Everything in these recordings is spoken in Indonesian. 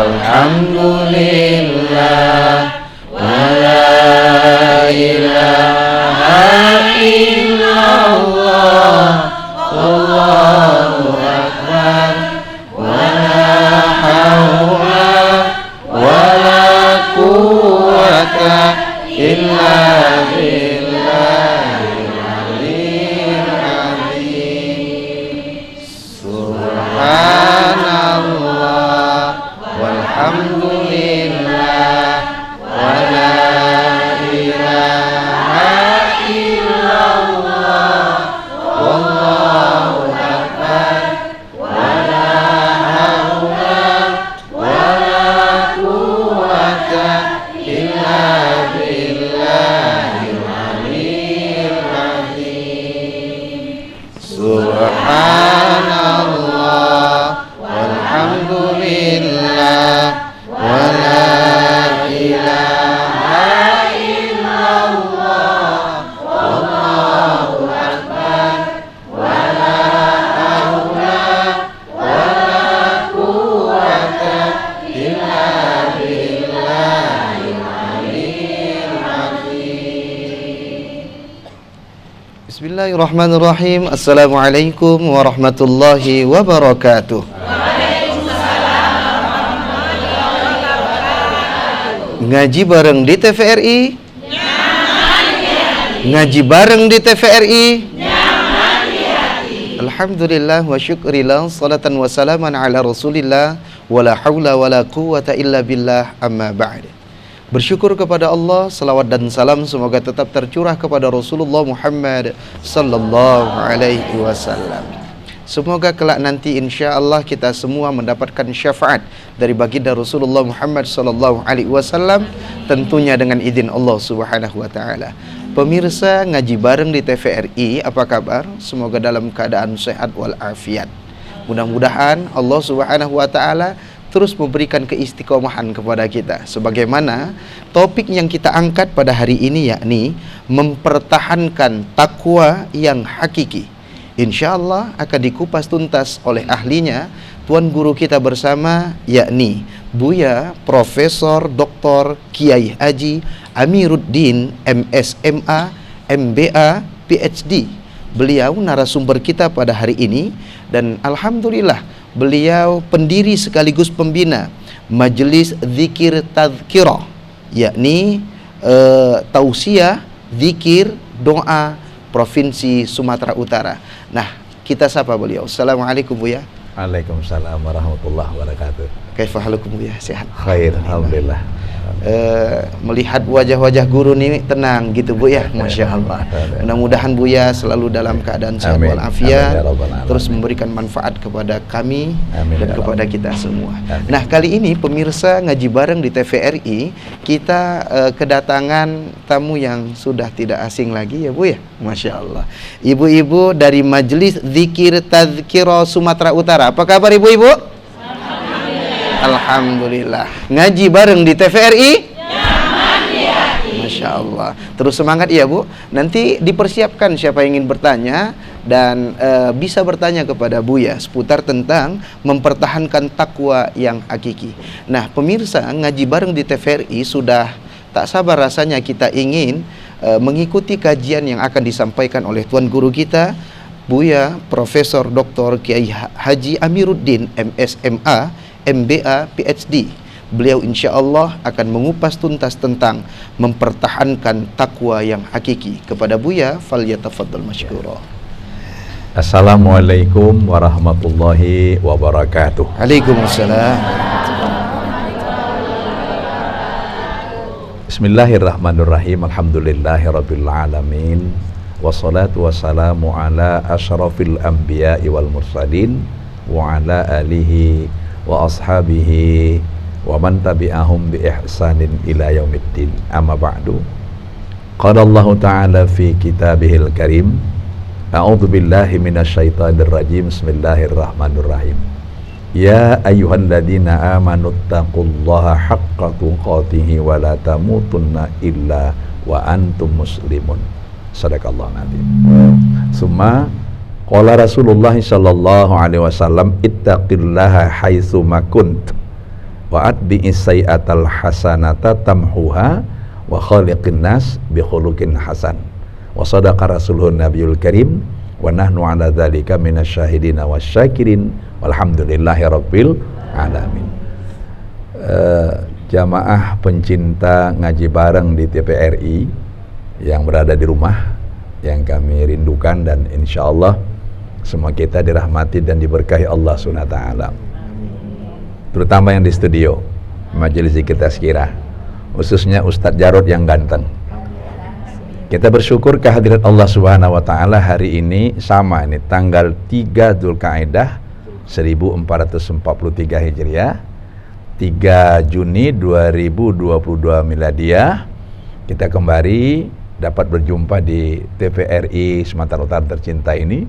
walhamdulillah wala ilaha illallah wallahu akbar wala haula wala quwwata illa billahil aliyyil azim. Subhanallah walhamdulillah wala ilaha illallah wallahu akbar wala haula wala quwwata illa billahil aliyyil azim. Subhanallah walhamdulillah wala ilaha illallah wallahu akbar wala haula wala quwwata illa billahil aliyyil azim. Bismillahirrahmanirrahim. Assalamualaikum warahmatullahi wabarakatuh. Ngaji bareng di TVRI. Ngaji bareng di TVRI. Alhamdulillah wa syukrillah, salatan wa salaman ala rasulillah, wala hawla wala quwwata illa billah, amma ba'd. Bersyukur kepada Allah, salawat dan salam semoga tetap tercurah kepada Rasulullah Muhammad sallallahu alaihi wasallam. Semoga kelak nanti insya Allah kita semua mendapatkan syafaat dari baginda Rasulullah Muhammad sallallahu alaihi wasallam, tentunya dengan izin Allah Subhanahu wa taala. Pemirsa ngaji bareng di TVRI, apa kabar? Semoga dalam keadaan sehat walafiat. Mudah-mudahan Allah Subhanahu wa taala terus memberikan keistiqomahan kepada kita. Sebagaimana topik yang kita angkat pada hari ini, yakni mempertahankan takwa yang hakiki. Insya Allah akan dikupas tuntas oleh ahlinya, tuan guru kita bersama, yakni Buya Profesor Dr. Kiai Haji Amiruddin MSMA MBA PhD. Beliau narasumber kita pada hari ini, dan alhamdulillah beliau pendiri sekaligus pembina Majelis Zikir Tadhkirah, yakni Tausiah Zikir Doa Provinsi Sumatera Utara. Nah, kita sapa beliau. Assalamualaikum Buya. Waalaikumsalam warahmatullahi wabarakatuh. Kaifa halukum Buya? Sehat? Khair, alhamdulillah. Melihat wajah-wajah guru ini tenang gitu Bu ya, Masya Allah. Mudah-mudahan Buya selalu dalam keadaan sehat walafiat, terus memberikan manfaat kepada kami dan kepada kita semua. Nah, kali ini pemirsa ngaji bareng di TVRI, kita kedatangan tamu yang sudah tidak asing lagi ya Bu ya, Masya Allah. Ibu-ibu dari Majelis Zikir Tadhkirah Sumatera Utara. Apa kabar ibu-ibu? Alhamdulillah. Ngaji bareng di TVRI. Masya Allah. Terus semangat ya Bu. Nanti dipersiapkan siapa yang ingin bertanya, dan bisa bertanya kepada Buya seputar tentang mempertahankan takwa yang hakiki. Nah pemirsa, ngaji bareng di TVRI sudah tak sabar rasanya kita ingin mengikuti kajian yang akan disampaikan oleh tuan guru kita, Buya Profesor Dr. Kiai Haji Amiruddin MSMA MBA PhD. Beliau insya Allah akan mengupas tuntas tentang mempertahankan takwa yang hakiki. Kepada Buya, falyatafaddal masykura. Assalamualaikum warahmatullahi wabarakatuh. Waalaikumsalam. Bismillahirrahmanirrahim. Alhamdulillahirabbil alamin. Wassalatu wassalamu ala asyrafil anbiya'i wal mursalin wa ala alihi wa ashabihi wa man tabi'ahum bi ihsanin ila yaumiddin. Amma ba'du. Qala Allah Ta'ala fi kitabihil karim, a'udzu billahi minasyaitonir rajim. Bismillahirrahmanirrahim. Ya ayyuhalladzina amanu taqullaha haqqa tuqatih wa la tamutunna illa wa antum muslimun. Sadaqallahu nazim. Summa qala Rasulullah sallallahu alaihi wasallam, ittaqillaha haitsu ma kunt wa atbi'is sayyi'atal hasanata tamhuha wa khaliqin nas bi khuluqin hasan. Wa sadaqa rasulun nabiyul karim wa nahnu ala dzalika minasyahidin wasyakirin walhamdulillahi rabbil alamin. Jamaah pencinta ngaji bareng di TPRI yang berada di rumah, yang kami rindukan, dan insya Allah semua kita dirahmati dan diberkahi Allah SWT, terutama yang di studio majelis zikir tazkirah, khususnya Ustadz Jarod yang ganteng. Kita bersyukur kehadirat Allah SWT hari ini sama, ini tanggal 3 Dzulqa'dah 1443 Hijriah, 3 Juni 2022 Miladiah. Kita kembali dapat berjumpa di TVRI Sumatera Utara tercinta ini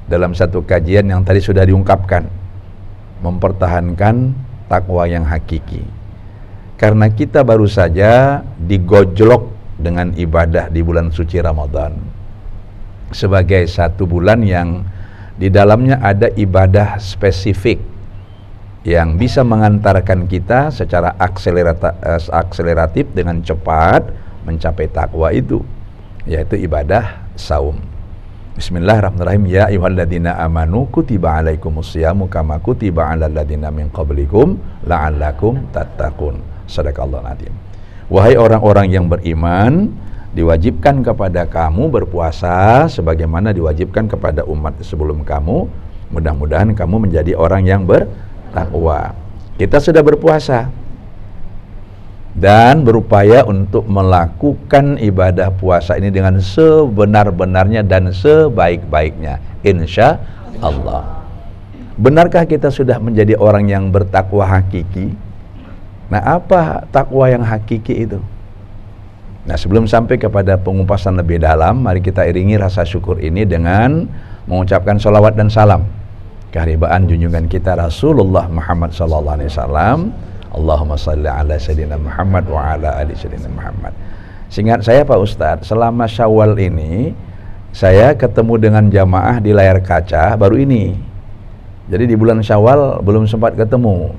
dalam satu kajian yang tadi sudah diungkapkan, mempertahankan takwa yang hakiki. Karena kita baru saja digojlok dengan ibadah di bulan suci Ramadan sebagai satu bulan yang di dalamnya ada ibadah spesifik yang bisa mengantarkan kita secara akseleratif dengan cepat mencapai takwa itu, yaitu ibadah saum. Bismillahirrahmanirrahim. Ya ayyuhalladzina amanu kutiba alaikumusyamu kama kutiba alal ladzina min qablikum la'allakum tattaqun. Shadaqallahul adzim. Wahai orang-orang yang beriman, diwajibkan kepada kamu berpuasa sebagaimana diwajibkan kepada umat sebelum kamu. Mudah-mudahan kamu menjadi orang yang bertakwa. Kita sudah berpuasa dan berupaya untuk melakukan ibadah puasa ini dengan sebenar-benarnya dan sebaik-baiknya, insya Allah. Benarkah kita sudah menjadi orang yang bertakwa hakiki? Nah, apa takwa yang hakiki itu? Nah, sebelum sampai kepada pengupasan lebih dalam, mari kita iringi rasa syukur ini dengan mengucapkan sholawat dan salam keharibaan junjungan kita Rasulullah Muhammad SAW. Allahumma salli ala sayyidina Muhammad wa ala ali sayyidina Muhammad. Seingat saya Pak Ustadz, selama Syawal ini saya ketemu dengan jamaah di layar kaca baru ini. Jadi di bulan Syawal belum sempat ketemu.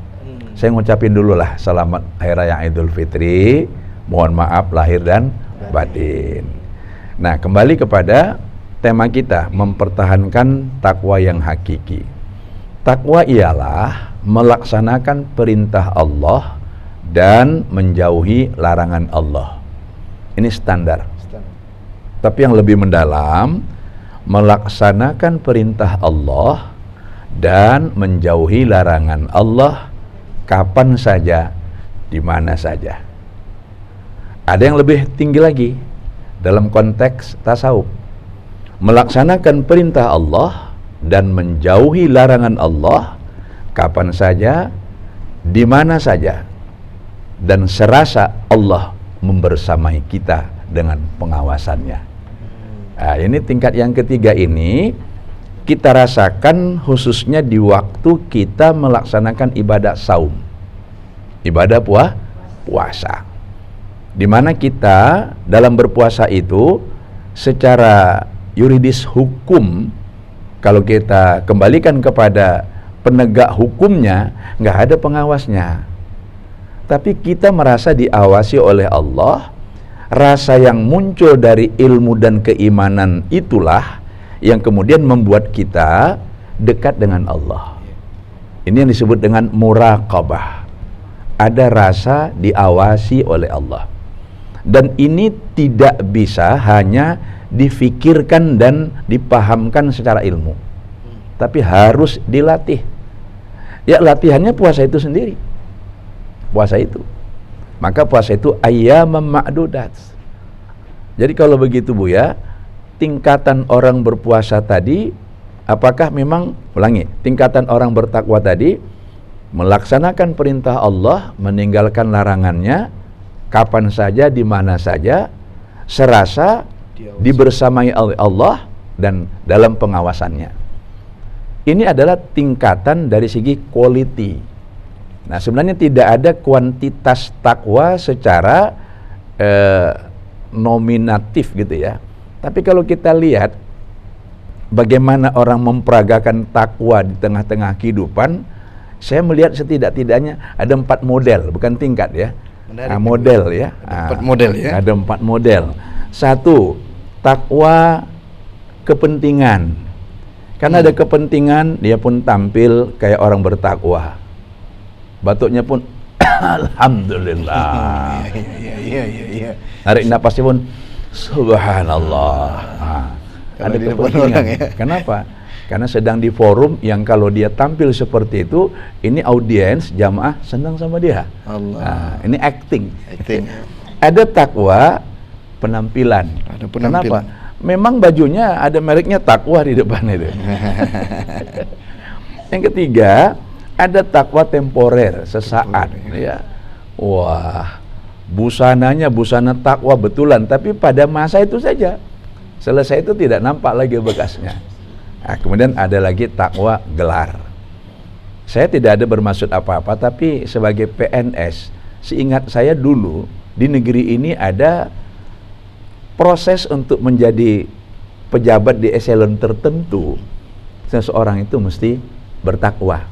Saya ngucapin dulu lah selamat Hari Raya Idul Fitri. Mohon maaf lahir dan batin. Nah, kembali kepada tema kita, mempertahankan takwa yang hakiki. Takwa ialah melaksanakan perintah Allah dan menjauhi larangan Allah. Ini standar. Tapi yang lebih mendalam, melaksanakan perintah Allah dan menjauhi larangan Allah kapan saja, di mana saja. Ada yang lebih tinggi lagi dalam konteks tasawuf. Melaksanakan perintah Allah dan menjauhi larangan Allah kapan saja, di mana saja, dan serasa Allah membersamai kita dengan pengawasannya. Nah, ini tingkat yang ketiga ini kita rasakan khususnya di waktu kita melaksanakan ibadah saum, ibadah puasa, di mana kita dalam berpuasa itu secara yuridis hukum, kalau kita kembalikan kepada penegak hukumnya, nggak ada pengawasnya. Tapi kita merasa diawasi oleh Allah. Rasa yang muncul dari ilmu dan keimanan itulah yang kemudian membuat kita dekat dengan Allah. Ini yang disebut dengan muraqabah. Ada rasa diawasi oleh Allah. Dan ini tidak bisa hanya difikirkan dan dipahamkan secara ilmu, tapi harus dilatih. Ya, latihannya puasa itu sendiri. Puasa itu. Maka puasa itu ayyamam ma'dudat. Jadi kalau begitu Bu ya, tingkatan orang berpuasa tadi, apakah memang, ulangi, tingkatan orang bertakwa tadi melaksanakan perintah Allah, meninggalkan larangannya kapan saja, di mana saja, serasa dibersamai oleh Allah dan dalam pengawasannya. Ini adalah tingkatan dari segi quality. Nah, sebenarnya tidak ada kuantitas takwa secara nominatif gitu ya. Tapi kalau kita lihat bagaimana orang memperagakan takwa di tengah-tengah kehidupan, saya melihat setidak-tidaknya ada 4 model, bukan tingkat ya. Model ya. Ada 4 model ya. Ada 4 model. 1, takwa kepentingan. Karena ada kepentingan, dia pun tampil kayak orang bertakwa. Batuknya pun alhamdulillah. Iya. Tarik napasnya pun subhanallah. Ada kepentingan. Ya. Kenapa? Karena sedang di forum yang kalau dia tampil seperti itu, ini audiens jamaah senang sama dia. Allah. Ini acting. Ada takwa penampilan. Kenapa? Memang bajunya ada mereknya takwa di depan itu. Yang ketiga, ada takwa temporer, sesaat. Ya. Wah, busananya busana takwa betulan, tapi pada masa itu saja. Selesai itu tidak nampak lagi bekasnya. Nah, kemudian ada lagi takwa gelar. Saya tidak ada bermaksud apa-apa, tapi sebagai PNS, seingat saya dulu di negeri ini ada proses untuk menjadi pejabat di eselon tertentu. Seseorang itu mesti bertakwa.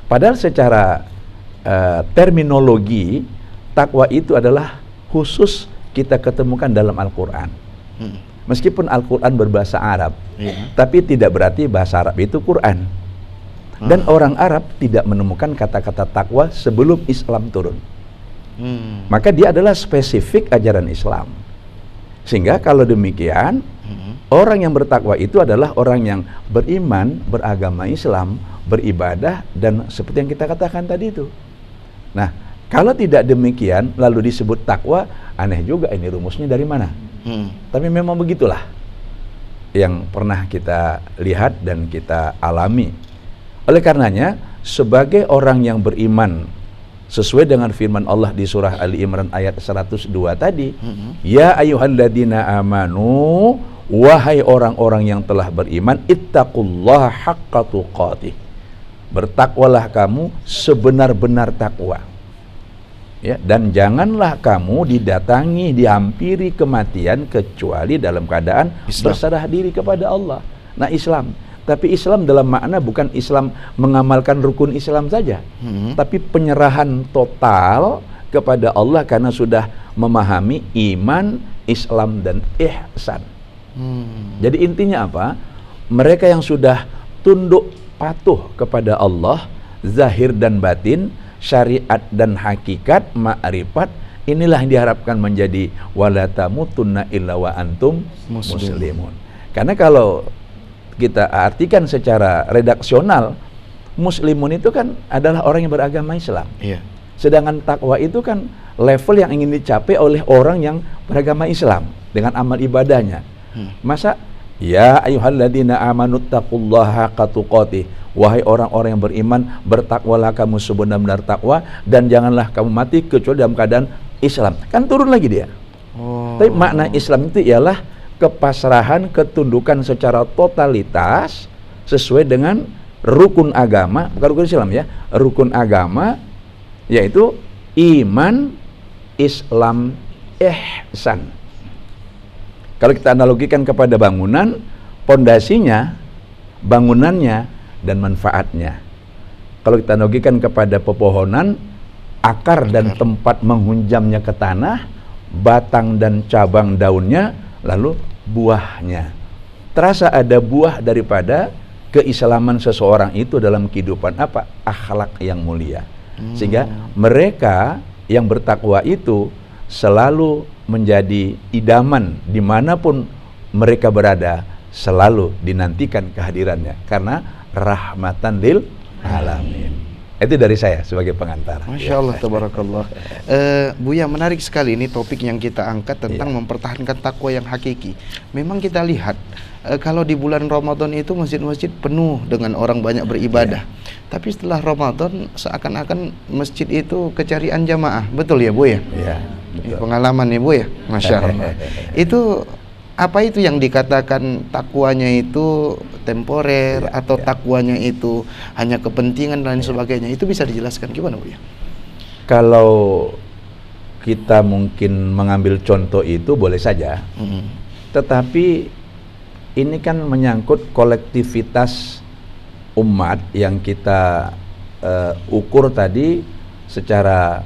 Padahal secara terminologi, takwa itu adalah khusus kita ketemukan dalam Al-Quran. Meskipun Al-Quran berbahasa Arab, tapi tidak berarti bahasa Arab itu Quran. Dan orang Arab tidak menemukan kata-kata takwa sebelum Islam turun. Maka dia adalah spesifik ajaran Islam. Sehingga kalau demikian, orang yang bertakwa itu adalah orang yang beriman, beragama Islam, beribadah, dan seperti yang kita katakan tadi itu. Nah, kalau tidak demikian, lalu disebut takwa, aneh juga ini rumusnya dari mana? Tapi memang begitulah yang pernah kita lihat dan kita alami. Oleh karenanya, sebagai orang yang beriman sesuai dengan firman Allah di surah Ali Imran ayat 102 tadi, ya ayyuhalladzina amanu, wahai orang-orang yang telah beriman, ittaqullaha haqqa tuqatih, bertakwalah kamu sebenar-benar takwa. Ya, dan janganlah kamu didatangi, dihampiri kematian kecuali dalam keadaan berserah diri kepada Allah. Nah, Islam. Tapi Islam dalam makna bukan Islam mengamalkan rukun Islam saja, tapi penyerahan total kepada Allah karena sudah memahami iman, Islam, dan ihsan. Jadi intinya apa? Mereka yang sudah tunduk patuh kepada Allah, zahir dan batin, syariat dan hakikat, ma'rifat, inilah yang diharapkan menjadi wala tamutunna illa wa antum muslimun. Karena kalau kita artikan secara redaksional, muslimun itu kan adalah orang yang beragama Islam. Sedangkan takwa itu kan level yang ingin dicapai oleh orang yang beragama Islam dengan amal ibadahnya. Masa ya ayyuhalladzina amanu taqullaha haqqa tuqatih, wahai orang-orang yang beriman, bertakwalah kamu sebenar-benar takwa, dan janganlah kamu mati kecuali dalam keadaan Islam. Kan turun lagi dia. Tapi makna Islam itu ialah kepasrahan, ketundukan secara totalitas sesuai dengan rukun agama, bukan rukun Islam ya, rukun agama, yaitu iman, Islam, ihsan. Kalau kita analogikan kepada bangunan, pondasinya, bangunannya, dan manfaatnya. Kalau kita analogikan kepada pepohonan, akar dan tempat menghunjamnya ke tanah, batang dan cabang daunnya, lalu buahnya. Terasa ada buah daripada keislaman seseorang itu dalam kehidupan apa? Akhlak yang mulia. Sehingga mereka yang bertakwa itu selalu menjadi idaman dimanapun mereka berada, selalu dinantikan kehadirannya karena rahmatan lil alamin. Itu dari saya sebagai pengantar. Masya Allah, tabarakallah. Buya, menarik sekali ini topik yang kita angkat tentang mempertahankan takwa yang hakiki. Memang kita lihat kalau di bulan Ramadan itu masjid-masjid penuh dengan orang banyak beribadah. Tapi setelah Ramadan seakan-akan masjid itu kecarian jamaah. Betul ya, Bu ya? Iya. Pengalaman ya, Bu ya? Masya Allah. Itu apa itu yang dikatakan takwanya itu temporer atau takwanya itu hanya kepentingan dan lain sebagainya, itu bisa dijelaskan gimana, Bu ya? Kalau kita mungkin mengambil contoh itu boleh saja, tetapi ini kan menyangkut kolektivitas umat yang kita ukur tadi secara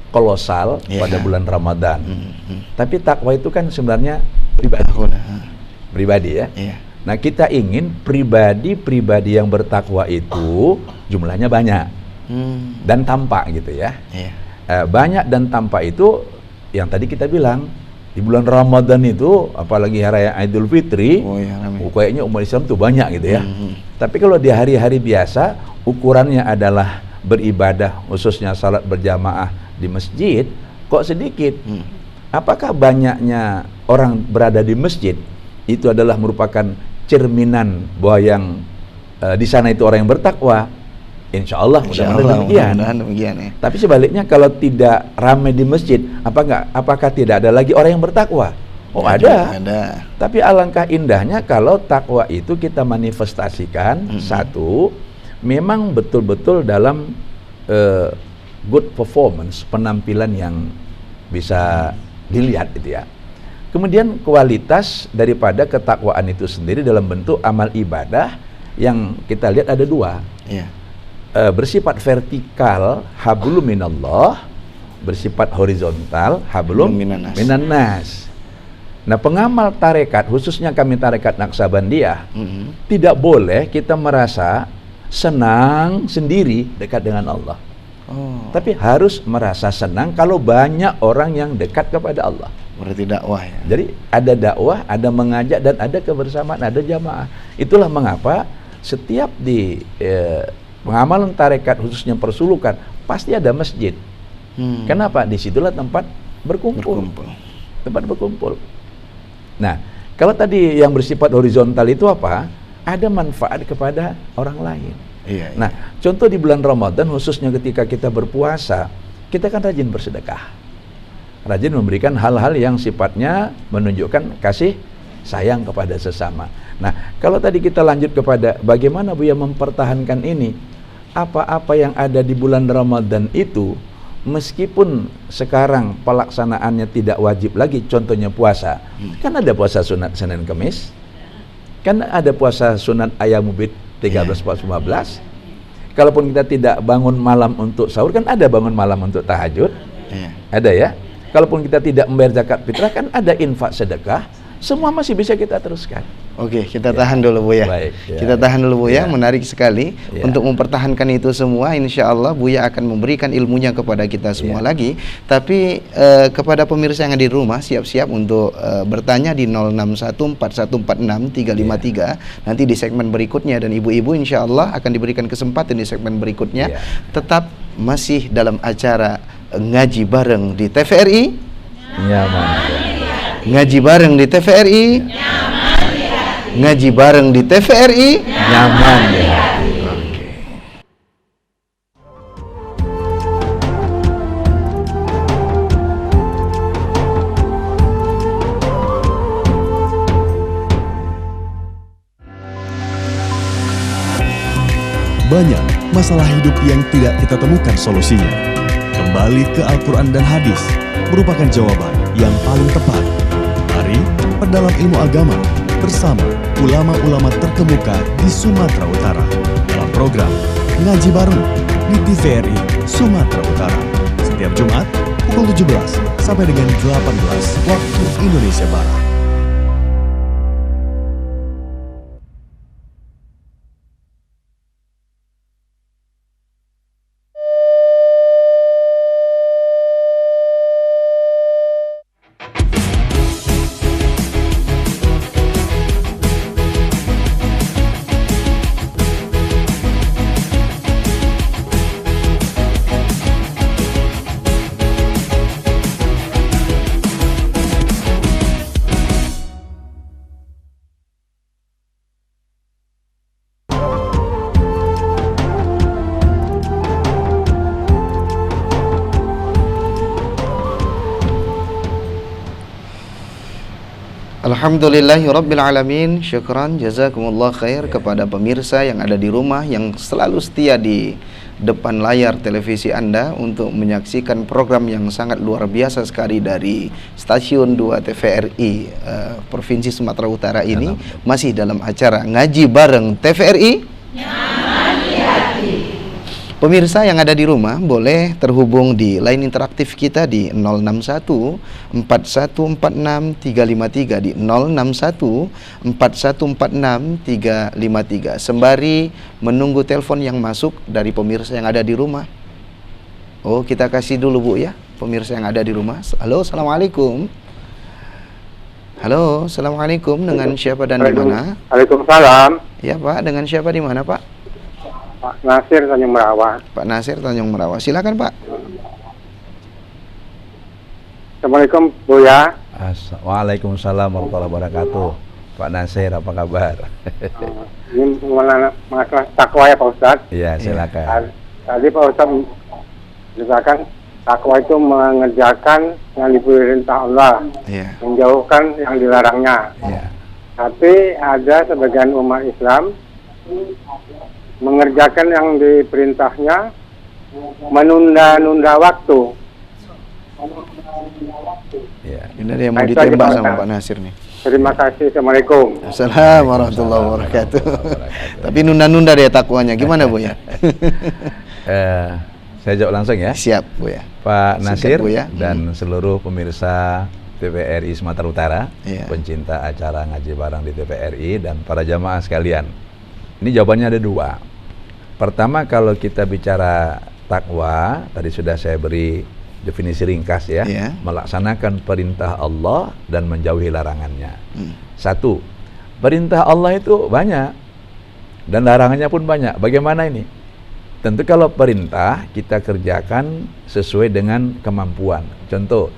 kolosal pada bulan Ramadan. Tapi takwa itu kan sebenarnya pribadi ya. Nah, kita ingin pribadi yang bertakwa itu jumlahnya banyak dan tampak gitu ya. Banyak dan tampak itu yang tadi kita bilang di bulan Ramadan itu, apalagi hari raya Idul Fitri, kayaknya umat Islam tuh banyak gitu ya. Tapi kalau di hari-hari biasa ukurannya adalah beribadah, khususnya salat berjamaah di masjid, kok sedikit. Apakah banyaknya orang berada di masjid itu adalah merupakan cerminan bahwa yang di sana itu orang yang bertakwa? Insya Allah mudah-mudahan demikian. Tapi sebaliknya, kalau tidak ramai di masjid, apakah tidak ada lagi orang yang bertakwa? Ada. Tapi alangkah indahnya kalau takwa itu kita manifestasikan. Satu, memang betul-betul dalam good performance, penampilan yang bisa dilihat gitu ya. Kemudian kualitas daripada ketakwaan itu sendiri dalam bentuk amal ibadah yang kita lihat ada dua. Bersifat vertikal, hablum minallah, bersifat horizontal, hablum minannas. Nah, pengamal tarekat, khususnya kami tarekat Naqsabandiyah, tidak boleh kita merasa senang sendiri dekat dengan Allah. Tapi harus merasa senang kalau banyak orang yang dekat kepada Allah. Berarti dakwah ya. Jadi ada dakwah, ada mengajak, dan ada kebersamaan, ada jamaah. Itulah mengapa setiap di pengamalan tarekat, khususnya persulukan, pasti ada masjid. Kenapa? Disitulah tempat berkumpul. Tempat berkumpul. Nah, kalau tadi yang bersifat horizontal itu apa? Ada manfaat kepada orang lain. Nah, contoh di bulan Ramadan, khususnya ketika kita berpuasa, kita kan rajin bersedekah, rajin memberikan hal-hal yang sifatnya menunjukkan kasih sayang kepada sesama. Nah, kalau tadi kita lanjut kepada bagaimana Buya mempertahankan ini, apa-apa yang ada di bulan Ramadan itu, meskipun sekarang pelaksanaannya tidak wajib lagi, contohnya puasa, kan ada puasa sunat Senin Kamis, kan ada puasa sunat Ayyamubid 13, 14, 15. Kalaupun kita tidak bangun malam untuk sahur, kan ada bangun malam untuk tahajud. Ada ya. Kalaupun kita tidak membayar zakat fitrah, kan ada infak sedekah. Semua masih bisa kita teruskan. Oke, kita tahan dulu Buya. Baik, kita tahan dulu Buya, menarik sekali. Untuk mempertahankan itu semua, insya Allah Buya akan memberikan ilmunya kepada kita semua lagi. Tapi kepada pemirsa yang ada di rumah, siap-siap untuk bertanya di 0614146353. Nanti di segmen berikutnya, dan ibu-ibu insya Allah akan diberikan kesempatan di segmen berikutnya. Tetap masih dalam acara ngaji bareng di TVRI. Ngaji bareng di TVRI. Ngaji bareng di TVRI. Nyaman ya. Banyak masalah hidup yang tidak kita temukan solusinya. Kembali ke Al-Quran dan Hadis merupakan jawaban yang paling tepat. Mari perdalam ilmu agama bersama ulama-ulama terkemuka di Sumatera Utara dalam program Ngaji Bareng di TVRI Sumatera Utara setiap Jumat pukul 17 sampai dengan 18 waktu Indonesia Barat. Alhamdulillahirabbil alamin. Syukran jazakumullah khair kepada pemirsa yang ada di rumah yang selalu setia di depan layar televisi Anda untuk menyaksikan program yang sangat luar biasa sekali dari stasiun 2 TVRI Provinsi Sumatera Utara ini. Masih dalam acara Ngaji Bareng TVRI. Pemirsa yang ada di rumah boleh terhubung di line interaktif kita di 061 4146 353 di 061 4146 353 sembari menunggu telepon yang masuk dari pemirsa yang ada di rumah. Oh, kita kasih dulu Bu ya, pemirsa yang ada di rumah. Halo, assalamualaikum. Halo, assalamualaikum. Dengan siapa dan di mana? Waalaikumsalam. Ya Pak, dengan siapa di mana Pak? Pak Nasir Tanjung Merawat. Pak Nasir Tanjung Merawat. Silakan Pak. Assalamualaikum Buya. Waalaikumsalam warahmatullahi wabarakatuh. Pak Nasir, apa kabar? Ini masalah takwa ya Pak Ustadz. Iya, silakan. Tadi Pak Ustadz menjelaskan takwa itu mengerjakan yang diperintah Allah, menjauhkan yang dilarangnya. Tapi ada sebagian umat Islam mengerjakan yang diperintahnya, menunda-nunda waktu. Ini ada yang mau ditembak sama Pak Nasir nih. Terima kasih. Assalamualaikum. Assalamualaikum warahmatullahi wabarakatuh. Tapi nunda-nunda deh takwanya. Gimana Bu ya? Saya jawab langsung ya. Siap Bu ya. Pak Nasir Bu ya. Dan seluruh pemirsa TVRI Sumatera Utara, pencinta acara ngaji bareng di TVRI dan para jamaah sekalian. Ini jawabannya ada dua. Pertama, kalau kita bicara takwa, tadi sudah saya beri definisi ringkas ya, melaksanakan perintah Allah dan menjauhi larangannya. Satu, perintah Allah itu banyak dan larangannya pun banyak. Bagaimana ini? Tentu kalau perintah kita kerjakan sesuai dengan kemampuan. Contoh,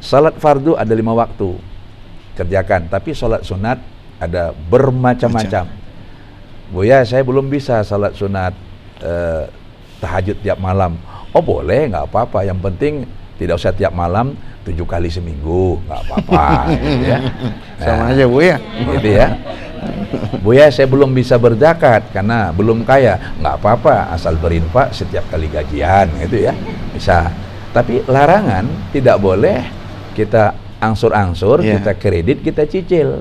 salat fardu ada 5 waktu, kerjakan. Tapi salat sunat ada bermacam-macam. Buya, saya belum bisa salat sunat tahajud tiap malam. Oh boleh, nggak apa-apa. Yang penting tidak usah tiap malam, 7 kali seminggu, nggak apa-apa. Gitu ya. Sama aja Bu ya. Gitu ya. Buya, saya belum bisa berzakat karena belum kaya. Nggak apa-apa, asal berinfak setiap kali gajian, gitu ya. Bisa. Tapi larangan tidak boleh kita angsur-angsur, kita kredit, kita cicil.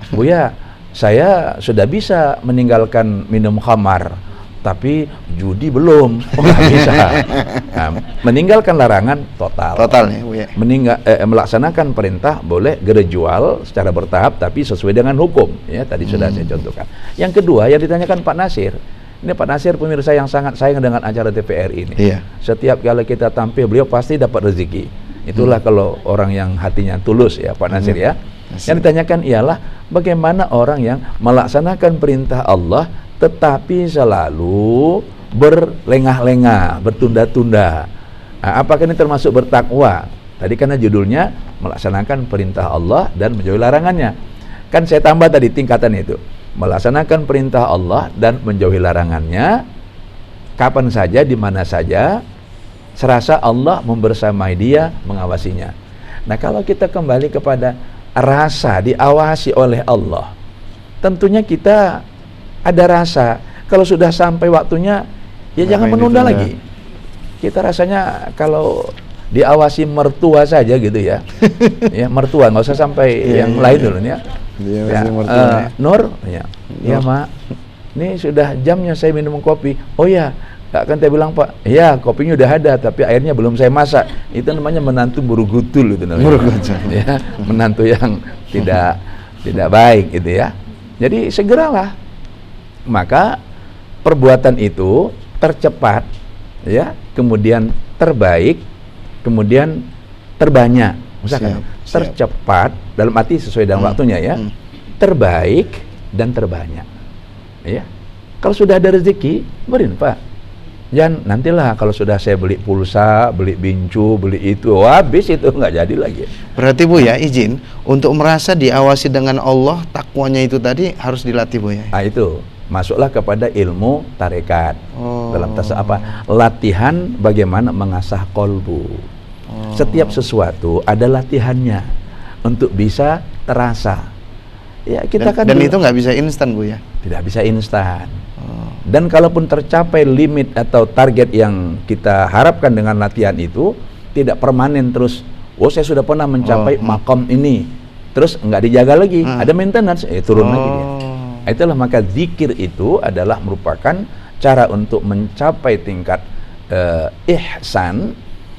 Buya, saya sudah bisa meninggalkan minum khamar, tapi judi belum. Nggak bisa. Nah, meninggalkan larangan total. Total ya Bu ya. Melaksanakan perintah boleh gerejual secara bertahap, tapi sesuai dengan hukum. Ya, tadi sudah saya contohkan. Yang kedua yang ditanyakan Pak Nasir. Ini Pak Nasir pemirsa yang sangat sayang dengan acara TVRI ini. Setiap kali kita tampil, beliau pasti dapat rezeki. Itulah kalau orang yang hatinya tulus ya Pak Nasir ya. Yang ditanyakan ialah bagaimana orang yang melaksanakan perintah Allah tetapi selalu berlengah-lengah, bertunda-tunda. Nah, apakah ini termasuk bertakwa? Tadi karena judulnya melaksanakan perintah Allah dan menjauhi larangannya. Kan saya tambah tadi tingkatan itu. Melaksanakan perintah Allah dan menjauhi larangannya kapan saja, di mana saja, serasa Allah membersamai dia, mengawasinya. Nah, kalau kita kembali kepada rasa diawasi oleh Allah, tentunya kita ada rasa. Kalau sudah sampai waktunya, ya jangan menunda lagi. Kita rasanya kalau diawasi mertua saja gitu ya. Ya, mertua, nggak usah sampai yang lain dulu ya. Nur, ya Mak, ini sudah jamnya saya minum kopi. Oh ya, nggak kan saya bilang Pak, ya kopinya udah ada, tapi airnya belum saya masak. Itu namanya menantu burugutul itu namanya. Ya, menantu yang tidak baik gitu ya. Jadi segeralah. Maka perbuatan itu tercepat ya, kemudian terbaik, kemudian terbanyak. Misalkan tercepat dalam arti sesuai dengan waktunya ya. Terbaik dan terbanyak. Ya. Kalau sudah ada rezeki, berinfak. Jangan nantilah kalau sudah saya beli pulsa, beli bincu, beli itu, habis itu nggak jadi lagi. Berarti Bu ya, izin untuk merasa diawasi dengan Allah, takwanya itu tadi harus dilatih Bu ya. Nah itu masuklah kepada ilmu tarekat. Dalam latihan bagaimana mengasah kolbu. Setiap sesuatu ada latihannya untuk bisa terasa. Ya, kita dan itu nggak bisa instan Bu ya. Tidak bisa instan. Dan kalaupun tercapai limit atau target yang kita harapkan dengan latihan itu, tidak permanen terus. Oh, saya sudah pernah mencapai makom ini, terus nggak dijaga lagi, ada maintenance, turun lagi dia. Itulah maka zikir itu adalah merupakan cara untuk mencapai tingkat ihsan,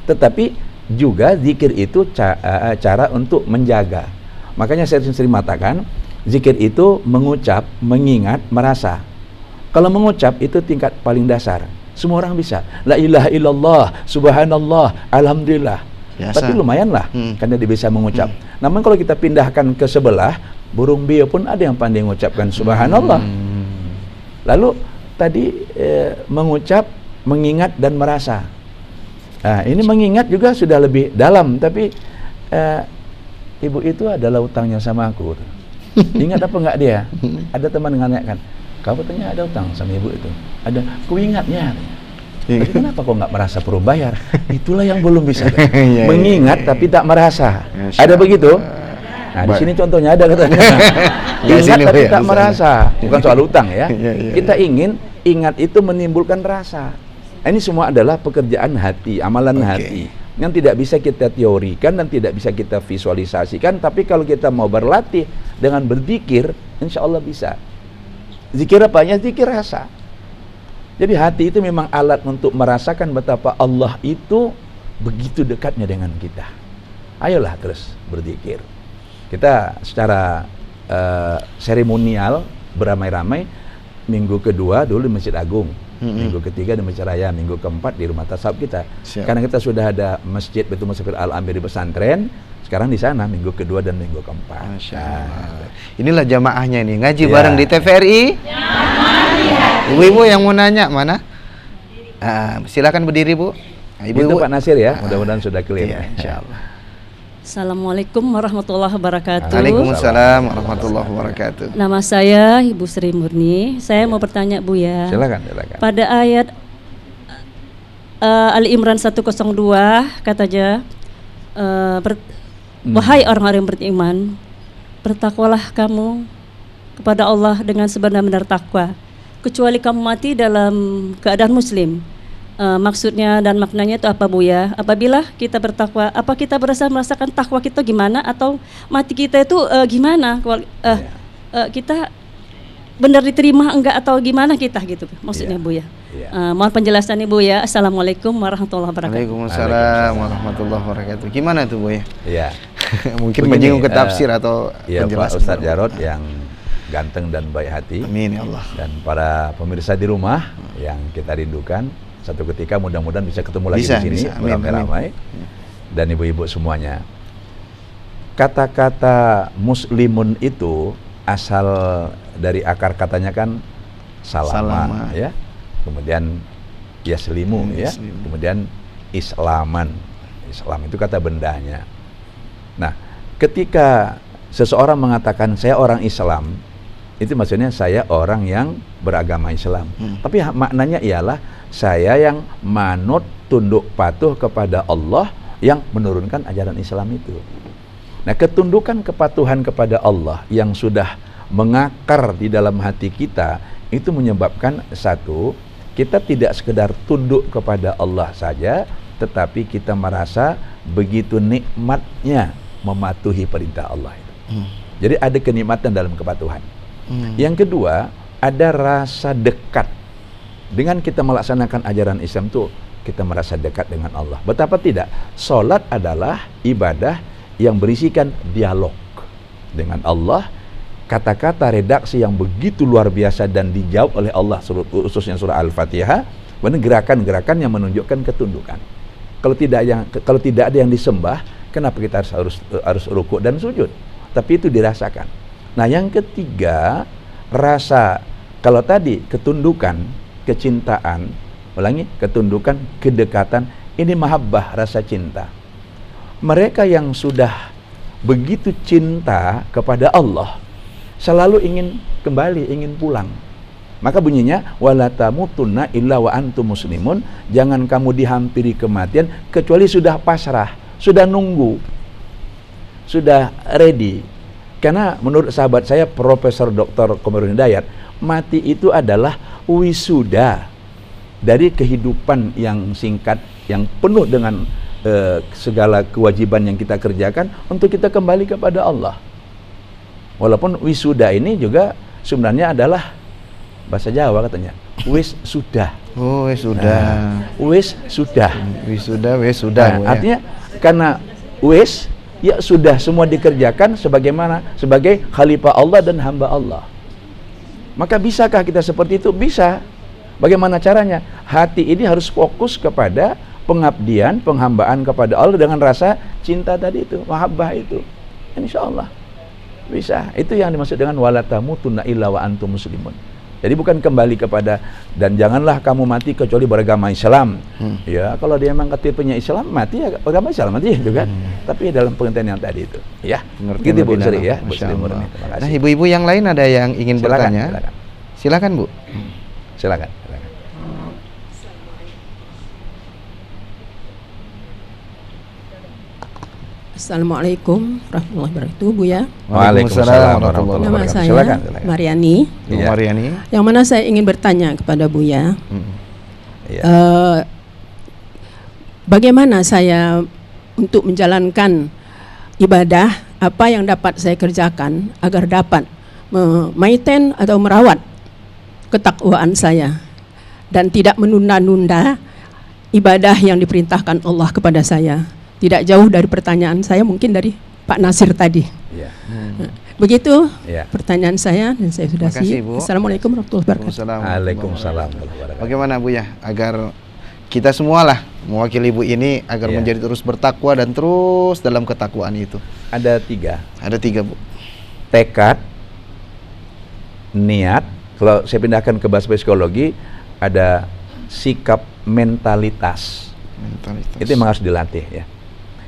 tetapi juga zikir itu cara untuk menjaga. Makanya saya sering mengatakan, zikir itu mengucap, mengingat, merasa. Kalau mengucap itu tingkat paling dasar. Semua orang bisa. La ilaha illallah, subhanallah, alhamdulillah. Biasa. Tapi lumayanlah, karena dia bisa mengucap. Namun kalau kita pindahkan ke sebelah, burung beo pun ada yang pandai mengucapkan subhanallah. Lalu tadi mengucap, mengingat dan merasa. Nah, ini mengingat juga sudah lebih dalam, tapi ibu itu adalah utangnya sama aku. Ingat apa enggak dia? Ada teman menanyakan, kamu tanya ada utang sama ibu itu? Ada, ku ingatnya. Tapi kenapa kok nggak merasa perlu bayar? Itulah yang belum bisa. Mengingat tapi tak merasa. Ada begitu? Nah, di sini contohnya ada katanya. Ingat tapi tak merasa. Bukan soal utang ya. Kita ingat itu menimbulkan rasa. Ini semua adalah pekerjaan hati, amalan hati yang tidak bisa kita teorikan dan tidak bisa kita visualisasikan. Tapi kalau kita mau berlatih dengan berzikir, insya Allah bisa. Zikir apanya? Zikir rasa. Jadi hati itu memang alat untuk merasakan betapa Allah itu begitu dekatnya dengan kita. Ayolah terus berzikir. Kita secara seremonial beramai-ramai, minggu kedua dulu di Masjid Agung, minggu ketiga di Masjid Raya, minggu keempat di rumah tasawuf kita. Karena kita sudah ada masjid Baitul Musafir Al-Amir di pesantren, sekarang di sana minggu kedua dan minggu keempat. Inilah jamaahnya ini ngaji bareng di TVRI. Ibu-ibu yang mau nanya mana? Silakan berdiri Bu. Ibu-ibu Pak Nasir ya, mudah-mudahan sudah clear. Insyaallah. Assalamualaikum warahmatullahi wabarakatuh. Waalaikumsalam warahmatullahi wabarakatuh. Nama saya Ibu Sri Murni. Saya mau bertanya Bu ya. Silakan. Pada ayat Ali Imran 102 katanya, wahai orang-orang yang beriman, bertakwalah kamu kepada Allah dengan sebenar-benar takwa, kecuali kamu mati dalam keadaan muslim. Maksudnya dan maknanya itu apa Bu ya? Apabila kita bertakwa, apa kita merasakan takwa kita gimana, atau mati kita itu gimana? Kita benar diterima enggak atau gimana kita gitu? Maksudnya Bu ya. Mohon penjelasannya Bu ya. Assalamualaikum warahmatullahi wabarakatuh. Waalaikumsalam warahmatullahi wabarakatuh. Gimana tuh Bu ya? Iya. Mungkin menyinggung ke tafsir atau penjelasan. Pak Ustadz Jarod yang ganteng dan baik hati. Amin ya Allah. Dan para pemirsa di rumah yang kita rindukan, satu ketika mudah-mudahan bisa ketemu lagi di sini ramai-ramai. Dan ibu-ibu semuanya. Kata-kata muslimun itu asal dari akar katanya kan salama. Ya. Kemudian yaslimu ya. Kemudian islaman. Islam itu kata bendanya. Nah, ketika seseorang mengatakan saya orang Islam, itu maksudnya saya orang yang beragama Islam. Tapi maknanya ialah saya yang manut, tunduk patuh kepada Allah yang menurunkan ajaran Islam itu. Nah, ketundukan kepatuhan kepada Allah yang sudah mengakar di dalam hati kita itu menyebabkan satu, kita tidak sekedar tunduk kepada Allah saja, tetapi kita merasa begitu nikmatnya mematuhi perintah Allah itu. Jadi ada kenikmatan dalam kepatuhan. Yang kedua, ada rasa dekat. Dengan kita melaksanakan ajaran Islam itu, kita merasa dekat dengan Allah. Betapa tidak, salat adalah ibadah yang berisikan dialog dengan Allah, kata-kata redaksi yang begitu luar biasa dan dijawab oleh Allah, khususnya surah Al-Fatihah, dan gerakan-gerakan yang menunjukkan ketundukan. Kalau tidak ada yang disembah, kenapa kita harus rukuk dan sujud? Tapi itu dirasakan. Nah, yang ketiga, rasa, kalau tadi ketundukan, kecintaan, ketundukan, kedekatan, ini mahabbah, rasa cinta. Mereka yang sudah begitu cinta kepada Allah, selalu ingin kembali, ingin pulang. Maka bunyinya, wala tamutunna illa wa antum muslimun, jangan kamu dihampiri kematian kecuali sudah pasrah, sudah nunggu, sudah ready. Karena menurut sahabat saya Profesor Dr. Komarudin Hidayat, mati itu adalah wisuda dari kehidupan yang singkat, yang penuh dengan segala kewajiban yang kita kerjakan untuk kita kembali kepada Allah. Walaupun wisuda ini juga sebenarnya adalah bahasa Jawa katanya, wis sudah. Oh, wis sudah. Wis sudah. Wis sudah, wis sudah. Nah, artinya karena wis, ya sudah semua dikerjakan sebagaimana sebagai khalifah Allah dan hamba Allah. Maka bisakah kita seperti itu? Bisa. Bagaimana caranya? Hati ini harus fokus kepada pengabdian, penghambaan kepada Allah dengan rasa cinta tadi itu, mahabbah itu. Insya Allah bisa. Itu yang dimaksud dengan wala tamutunna illa wa antum muslimun. Jadi bukan kembali kepada dan janganlah kamu mati kecuali beragama Islam. Ya, kalau dia memang ketipenya Islam, mati ya beragama Islam mati itu kan. Tapi dalam pengertian yang tadi itu, ya. Gitu Bu Sri ya, Bu Sri Murni. Terima kasih. Nah, ibu-ibu yang lain ada yang ingin bertanya? Silakan Bu. Silakan. Assalamualaikum warahmatullahi wabarakatuh, Bu ya. Waalaikumsalam warahmatullahi Nama wabarakatuh. saya Silakan. Mariani. Bu Mariani. Yang mana saya ingin bertanya kepada Buya, bagaimana saya untuk menjalankan ibadah, apa yang dapat saya kerjakan agar dapat memaintain atau merawat ketakwaan saya dan tidak menunda-nunda ibadah yang diperintahkan Allah kepada saya. Tidak jauh dari pertanyaan saya, mungkin dari Pak Nasir tadi. Begitu pertanyaan saya, dan saya sudah siap. Assalamualaikum warahmatullahi wabarakatuh. Waalaikumsalam. Bagaimana Bu ya, agar kita semualah mewakili Ibu ini agar menjadi terus bertakwa dan terus dalam ketakwaan itu? Ada tiga. Ada tiga Bu. Tekad, niat. Kalau saya pindahkan ke bahasa psikologi, ada sikap, mentalitas. Itu memang harus dilatih ya.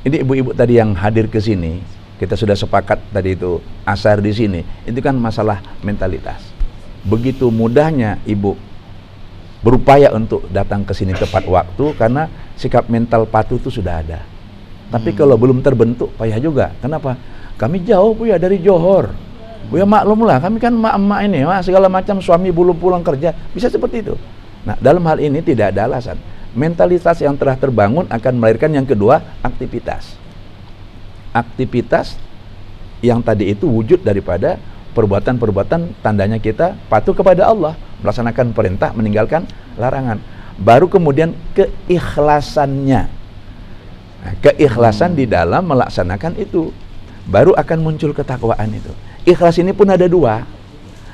Ini ibu-ibu tadi yang hadir ke sini, kita sudah sepakat tadi itu asar di sini. Itu kan masalah mentalitas. Begitu mudahnya ibu berupaya untuk datang ke sini tepat waktu karena sikap mental patuh itu sudah ada. Tapi kalau belum terbentuk payah juga. Kenapa? Kami jauh Bu ya dari Johor. Bu ya maklum lah, kami kan emak-emak ini, segala macam suami belum pulang kerja, bisa seperti itu. Nah, dalam hal ini tidak ada alasan. Mentalitas yang telah terbangun akan melahirkan yang kedua, aktivitas. Aktivitas yang tadi itu wujud daripada perbuatan-perbuatan tandanya kita patuh kepada Allah, melaksanakan perintah, meninggalkan larangan. Baru kemudian keikhlasannya. Nah, keikhlasan di dalam melaksanakan itu, baru akan muncul ketakwaan itu. Ikhlas ini pun ada dua.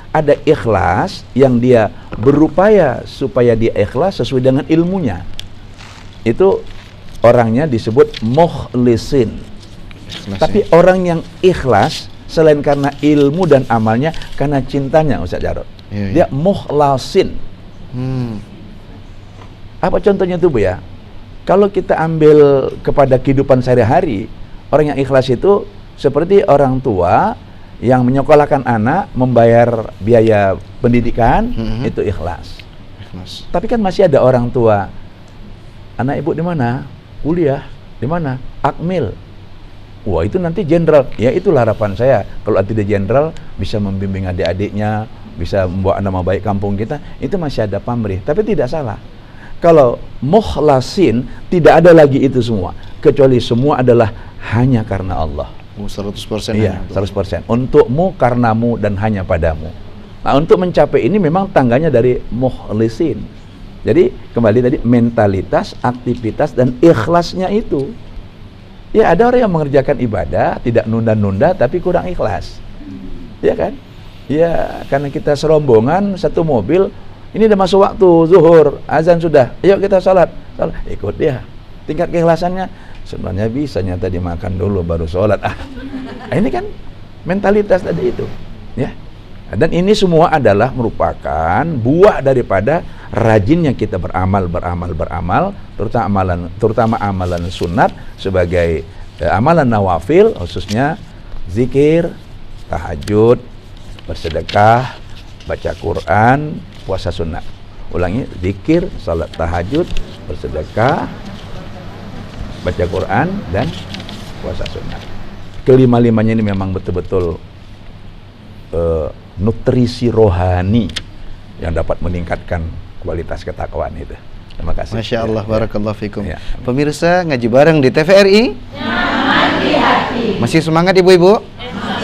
Ada ikhlas yang dia berupaya supaya dia ikhlas sesuai dengan ilmunya. Itu orangnya disebut mukhlisin. Tapi orang yang ikhlas selain karena ilmu dan amalnya, karena cintanya Ustaz Jarod. Dia mukhlasin. Apa contohnya itu Bu ya? Kalau kita ambil kepada kehidupan sehari-hari, orang yang ikhlas itu seperti orang tua yang menyekolahkan anak, membayar biaya pendidikan, itu ikhlas. Tapi kan masih ada orang tua, anak ibu di mana? Kuliah. Di mana? Akmil. Wah, itu nanti jenderal. Ya, itulah harapan saya. Kalau tidak jenderal, bisa membimbing adik-adiknya, bisa membawa nama baik kampung kita. Itu masih ada pamrih. Tapi tidak salah. Kalau mukhlasin, tidak ada lagi itu semua. Kecuali semua adalah hanya karena Allah. 100%. Iya, 100%. Untukmu, karenamu, dan hanya padamu. Nah, untuk mencapai ini memang tangganya dari mukhlisin. Jadi, kembali tadi, mentalitas, aktivitas, dan ikhlasnya itu. Ya, ada orang yang mengerjakan ibadah, tidak nunda-nunda, tapi kurang ikhlas. Ya kan? Ya, karena kita serombongan, satu mobil, ini udah masuk waktu, zuhur, azan sudah, ayo kita sholat. Ikut dia. Tingkat keikhlasannya, sebenarnya bisa nyata dimakan dulu baru sholat. Ini kan mentalitas tadi itu, ya. Dan ini semua adalah merupakan buah daripada rajinnya kita beramal, terutama amalan sunat sebagai amalan nawafil, khususnya zikir, tahajud, bersedekah, baca Quran, puasa sunat. Ulangi, zikir, salat tahajud, bersedekah, baca Quran, dan puasa sunat. Kelima-limanya ini memang betul-betul nutrisi rohani yang dapat meningkatkan kualitas ketakwaan itu. Terima kasih. Masya Allah, barakallahu fikum. Pemirsa ngaji bareng di TVRI. Nyaman di hati. Masih semangat ibu-ibu?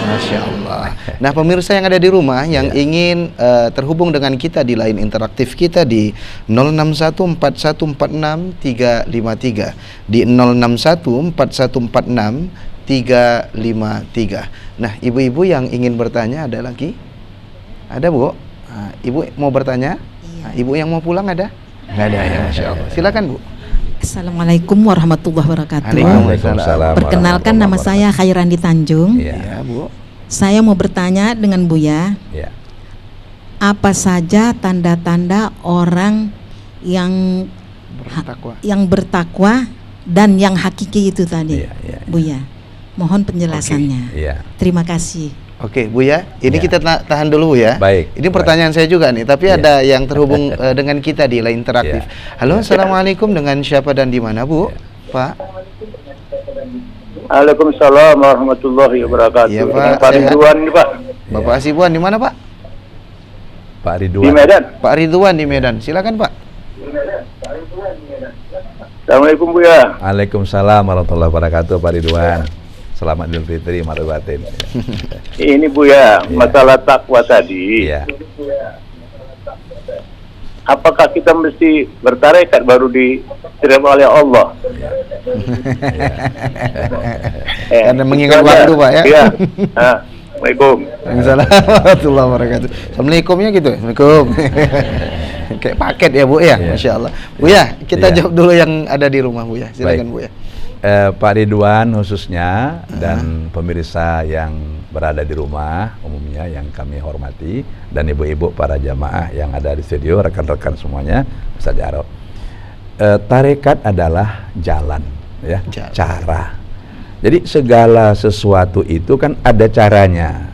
Masya Allah. Allah. Nah, pemirsa yang ada di rumah yang ingin terhubung dengan kita di line interaktif kita di 0614146353 di 0614146353. Nah, ibu-ibu yang ingin bertanya ada lagi? Ada, Bu? Nah, ibu mau bertanya? Nah, ibu yang mau pulang ada? Nggak ada ya, Masya Allah. Silakan, Bu. Assalamualaikum warahmatullahi wabarakatuh. Waalaikumsalam. Perkenalkan, nama saya Khairandi Tanjung. Ya, Bu. Saya mau bertanya dengan Buya. Ya. Apa saja tanda-tanda orang yang bertakwa dan yang hakiki itu tadi, Buya? Mohon penjelasannya. Terima kasih. Oke, Bu ya, ini kita tahan dulu ya. Baik. Ini pertanyaan saya juga nih, tapi ada yang terhubung dengan kita di line interaktif. Halo, assalamualaikum, dengan siapa dan di mana, Bu? Pak? Waalaikumsalam warahmatullahi wabarakatuh. Iya, Pak. Pak Ridwan nih, Pak. Bapak Asibuan di mana, Pak? Pak Ridwan. Di Medan. Pak Ridwan di Medan. Silakan, Pak. Assalamualaikum, Bu ya. Waalaikumsalam warahmatullahi wabarakatuh, Pak Ridwan. Selamat Idul Fitri, Maru Batin. Ini Bu ya, masalah takwa tadi. Apakah kita mesti bertarekat baru diterima oleh Allah? Karena mengingat waktu, Pak ya. Iya. Assalamualaikum. Waalaikumsalam warahmatullahi wabarakatuh. Assalamualaikumnya gitu ya. Assalamualaikum. Kayak paket ya, Bu ya. Masya Allah. Bu ya, kita jawab dulu yang ada di rumah, Bu ya. Silakan, Bu ya. Pak Ridwan khususnya dan pemirsa yang berada di rumah umumnya yang kami hormati, dan ibu-ibu para jamaah yang ada di studio, rekan-rekan semuanya, Ustaz Jarod. Tarekat adalah jalan, ya, cara. Jadi segala sesuatu itu kan ada caranya.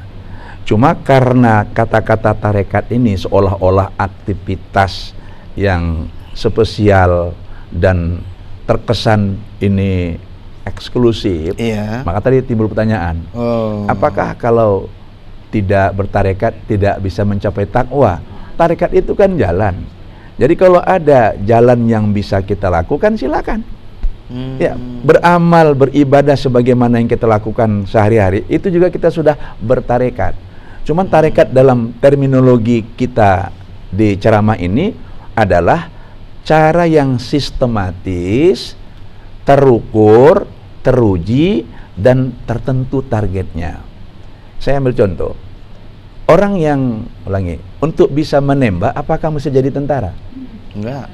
Cuma karena kata-kata tarekat ini seolah-olah aktivitas yang spesial dan terkesan ini eksklusif, maka tadi timbul pertanyaan, apakah kalau tidak bertarekat tidak bisa mencapai takwa? Tarekat itu kan jalan. Jadi kalau ada jalan yang bisa kita lakukan, silakan. Ya, beramal, beribadah sebagaimana yang kita lakukan sehari-hari, itu juga kita sudah bertarekat. Cuman tarekat dalam terminologi kita di ceramah ini adalah cara yang sistematis, terukur, teruji, dan tertentu targetnya. Saya ambil contoh. Orang yang, untuk bisa menembak, apakah mesti jadi tentara? Enggak.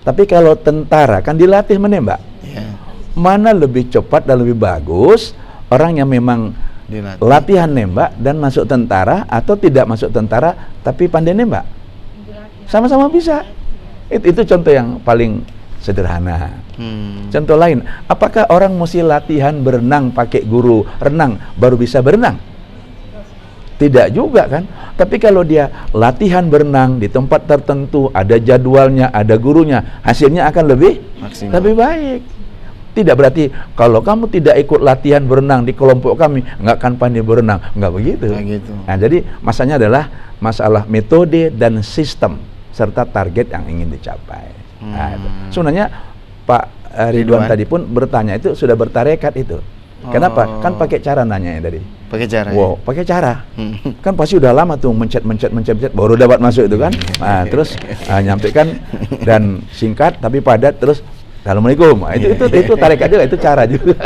Tapi kalau tentara kan dilatih menembak. Mana lebih cepat dan lebih bagus orang yang memang latihan nembak dan masuk tentara, atau tidak masuk tentara tapi pandai nembak? Sama-sama bisa. Itu contoh yang paling sederhana. Contoh lain, apakah orang mesti latihan berenang pakai guru renang baru bisa berenang? Tidak juga kan. Tapi kalau dia latihan berenang di tempat tertentu, ada jadwalnya, ada gurunya, hasilnya akan lebih baik. Tidak berarti kalau kamu tidak ikut latihan berenang di kelompok kami nggak akan pandai berenang, nggak begitu. Nah, jadi masanya adalah masalah metode dan sistem serta target yang ingin dicapai. Nah, sebenarnya Pak Ridwan tadi pun bertanya itu sudah bertarekat itu. Kenapa? Kan pakai cara nanya tadi. Pakai cara. Wow, pakai cara. Kan pasti udah lama tuh mencet baru dapat masuk itu kan. Nah, terus nyampaikan dan singkat tapi padat, terus Assalamualaikum. Itu tarekat juga, itu cara juga.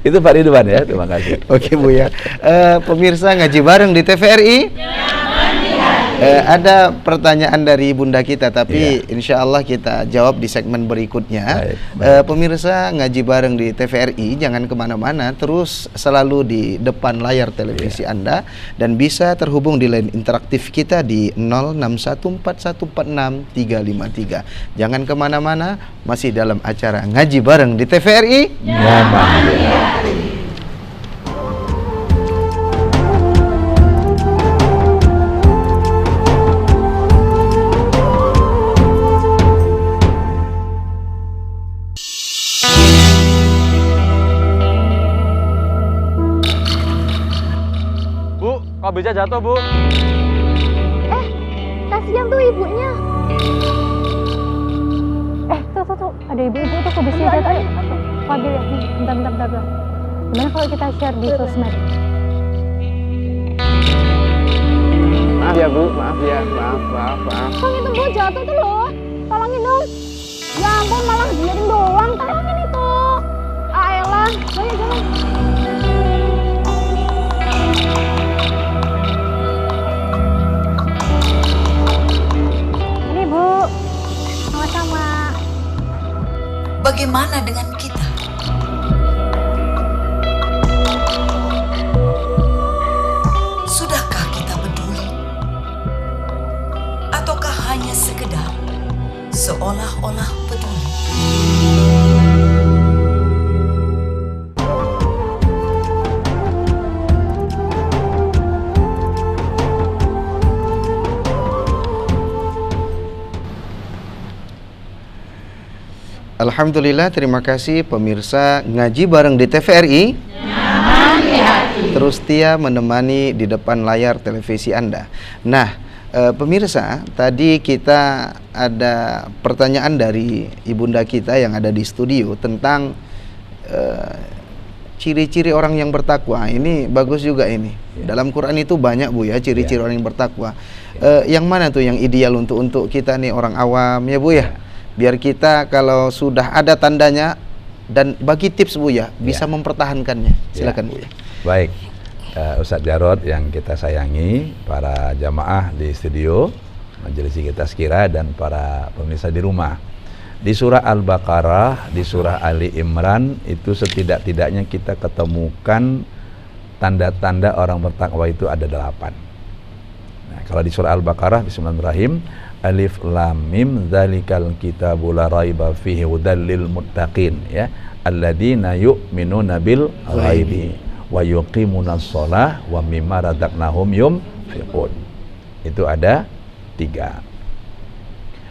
Itu Pak Ridwan ya. Terima kasih. Oke, Bu ya. Pemirsa ngaji bareng di TVRI. Ada pertanyaan dari Bunda kita, tapi insya Allah kita jawab di segmen berikutnya. Pemirsa ngaji bareng di TVRI, jangan kemana-mana, terus selalu di depan layar televisi Anda, dan bisa terhubung di line interaktif kita di 0614146353. Jangan kemana-mana, masih dalam acara ngaji bareng di TVRI. Kok bisa jatuh, Bu? Kasihan tuh ibunya. Tuh, ada ibu-ibu tuh kok bisa jatuh. Fadil ya, bentar. Gimana kalau kita share di sosmed? Maaf ya Bu, maaf ya, maaf. Bang itu Bu jatuh tuh loh. Tolongin dong. Ya ampun malah diliatin doang. Tolongin itu. Ayolah, ayo jalan. Ini Bu, sama-sama. Bagaimana dengan kita? Sudahkah kita peduli? Ataukah hanya sekedar seolah-olah peduli? Alhamdulillah, terima kasih pemirsa Ngaji Bareng di TVRI. Terus setia menemani di depan layar televisi Anda. Nah, pemirsa, tadi kita ada pertanyaan dari ibunda kita yang ada di studio tentang ciri-ciri orang yang bertakwa. Ini bagus juga ini. Dalam Quran itu banyak Bu ya ciri-ciri orang yang bertakwa. Yang mana tuh yang ideal untuk kita nih orang awam ya Bu ya? Biar kita kalau sudah ada tandanya dan bagi tips Bu ya bisa mempertahankannya. Silakan Bu ya. Baik, Ustadz Jarod yang kita sayangi, para jamaah di studio, majelis kita sekira, dan para pemirsa di rumah. Di surah Al-Baqarah, di surah Ali Imran, itu setidak-tidaknya kita ketemukan tanda-tanda orang bertakwa itu ada 8. Nah, kalau di surah Al-Baqarah, bismillahirrahmanirrahim, Alif Lam Mim, dzalikal kitabu la raiba fihi hudal lil muttaqin, ya, alladzina yu'minuna bil ghaibi wa yuqimunas shalah wa mimma razaqnahum yunfiqun. Itu ada 3.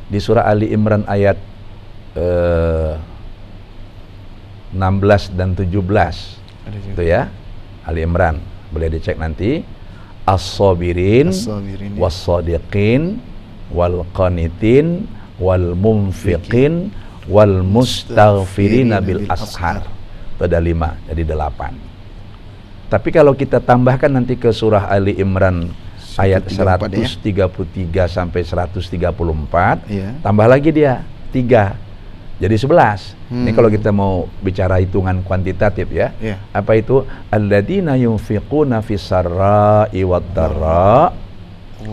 Di surah Ali Imran ayat 16 dan 17 itu ya, Ali Imran, boleh dicek nanti. As-sabirin was-sadiqin wal qanitin wal munfiqin wal mustaghfirina bil ashar. Itu ada 5, jadi 8. Tapi kalau kita tambahkan nanti ke surah Ali Imran ayat 133 sampai 134, tambah lagi dia 3, jadi 11. Ini kalau kita mau bicara hitungan kuantitatif ya. Apa itu? Alladzina yunfiquna fis sarra'i wad dharra,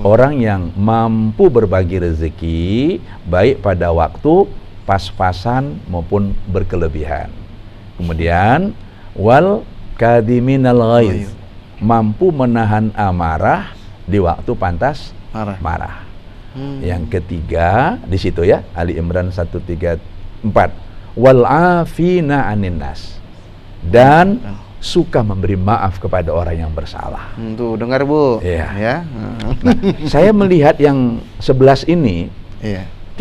orang yang mampu berbagi rezeki baik pada waktu pas-pasan maupun berkelebihan. Kemudian wal kadiminal ghaiz, mampu menahan amarah di waktu pantas marah. Yang ketiga di situ ya, Ali Imran 134, wal afina anin nas, dan suka memberi maaf kepada orang yang bersalah. Tuh dengar Bu. Ya. Nah, saya melihat yang 11 ini,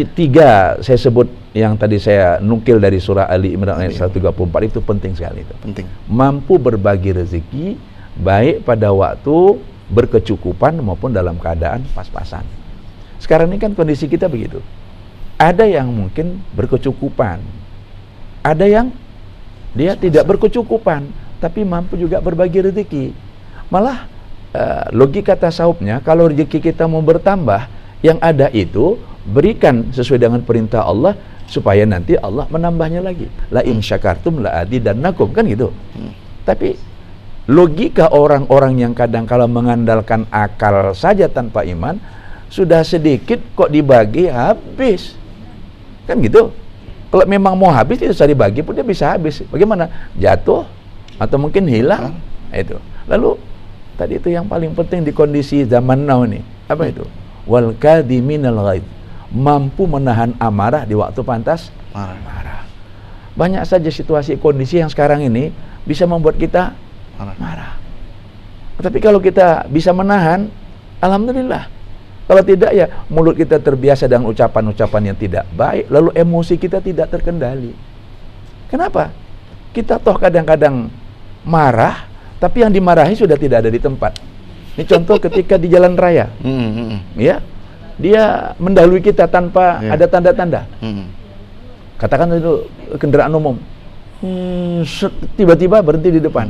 3 saya sebut yang tadi saya nukil dari surah Ali Imran ayat 134 itu penting sekali itu. Penting. Mampu berbagi rezeki baik pada waktu berkecukupan maupun dalam keadaan pas-pasan. Sekarang ini kan kondisi kita begitu. Ada yang mungkin berkecukupan, ada yang dia tidak berkecukupan tapi mampu juga berbagi rezeki. Malah logika tasawufnya, kalau rezeki kita mau bertambah, yang ada itu berikan sesuai dengan perintah Allah supaya nanti Allah menambahnya lagi. La in syakartum la azidannakum, kan gitu. Tapi logika orang-orang yang kadang kala mengandalkan akal saja tanpa iman, sudah sedikit kok dibagi habis, kan gitu. Kalau memang mau habis itu bisa dibagi pun dia bisa habis. Bagaimana? Jatuh atau mungkin hilang. Itu. Lalu tadi itu yang paling penting di kondisi zaman now ini, apa itu? Wal kadiminal ghaid, mampu menahan amarah di waktu pantas marah. Banyak saja situasi kondisi yang sekarang ini bisa membuat kita marah. Tapi kalau kita bisa menahan, alhamdulillah. Kalau tidak ya mulut kita terbiasa dengan ucapan-ucapan yang tidak baik, lalu emosi kita tidak terkendali. Kenapa? Kita toh kadang-kadang marah, tapi yang dimarahi sudah tidak ada di tempat. Ini contoh ketika di jalan raya, ya, dia mendahului kita tanpa ada tanda-tanda. Katakan itu kendaraan umum, tiba-tiba berhenti di depan.